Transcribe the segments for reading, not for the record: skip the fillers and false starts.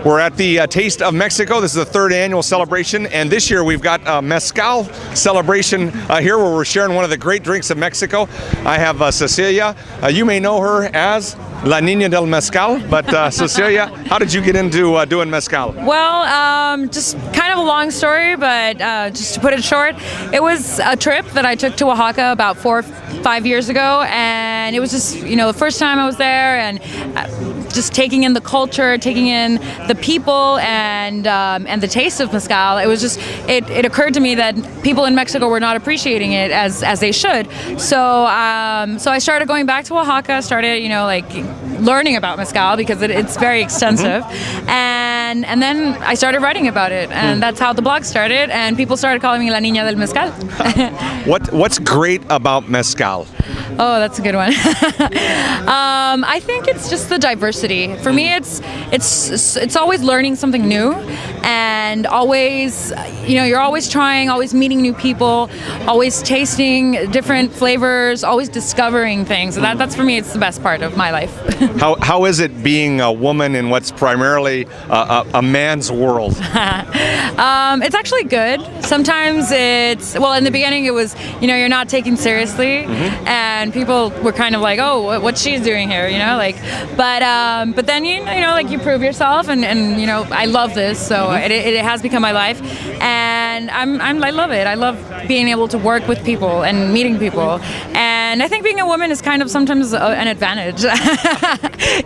We're at the Taste of Mexico. This is the third annual celebration, and this year we've got a mezcal celebration here where we're sharing one of the great drinks of Mexico. I have Cecilia. You may know her as La Nina del Mezcal, but Cecilia, how did you get into doing mezcal? Well, just kind of a long story, but just to put it short, it was a trip that I took to Oaxaca about 4 or 5 years ago, and it was just, the first time I was there, and just taking in the culture, taking in the people, and the taste of mezcal. It was just, it occurred to me that people in Mexico were not appreciating it as they should. So I started going back to Oaxaca, started, learning about mezcal because it's very extensive, and then I started writing about it, and that's how the blog started, and people started calling me La Nina del Mezcal. What's great about mezcal? Oh, that's a good one. I think it's just the diversity. For me, it's always learning something new, and always, you're always trying, always meeting new people, always tasting different flavors, always discovering things. And that's for me, it's the best part of my life. How is it being a woman in what's primarily a man's world? It's actually good. Sometimes in the beginning it was, you're not taken seriously, and people were kind of like, oh, what's she doing here, but then, you prove yourself, and I love this, so it has become my life, and I love it. I love being able to work with people and meeting people, and I think being a woman is kind of sometimes an advantage.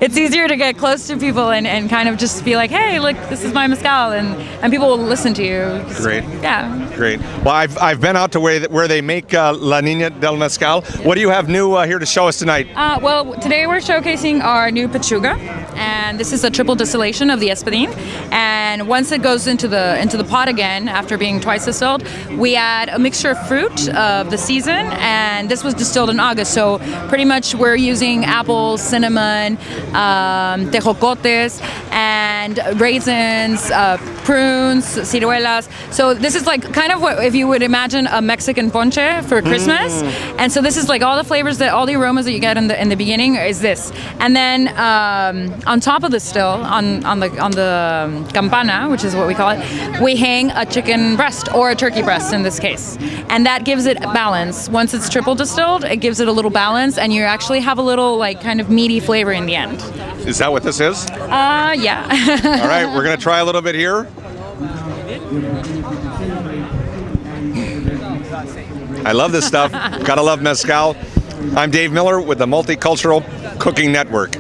It's easier to get close to people and kind of just be like, hey, look, this is my mezcal, and people will listen to you. Great. Yeah. Great. Well, I've been out to where they make La Nina del Mezcal. What do you have new here to show us tonight? Well, today we're showcasing our new pechuga, and this is a triple distillation of the espadín. And once it goes into the pot again, after being twice distilled, we add a mixture of fruit of the season, and this was distilled in August. So pretty much we're using apples, cinnamon, tejocotes, and raisins, prunes, ciruelas. So this is like kind of what if you would imagine a Mexican ponche for Christmas. And so this is like all the flavors all the aromas that you get in the beginning is this. And then on top of the still, on the campana, which is what we call it, we hang a chicken breast or a turkey breast in this case. And that gives it balance. Once it's triple distilled, it gives it a little balance, and you actually have a little like kind of meaty flavor in the end. Is that what this is? Yeah. All right, we're gonna try a little bit here. I love this stuff. Gotta love mezcal. I'm Dave Miller with the Multicultural Cooking Network.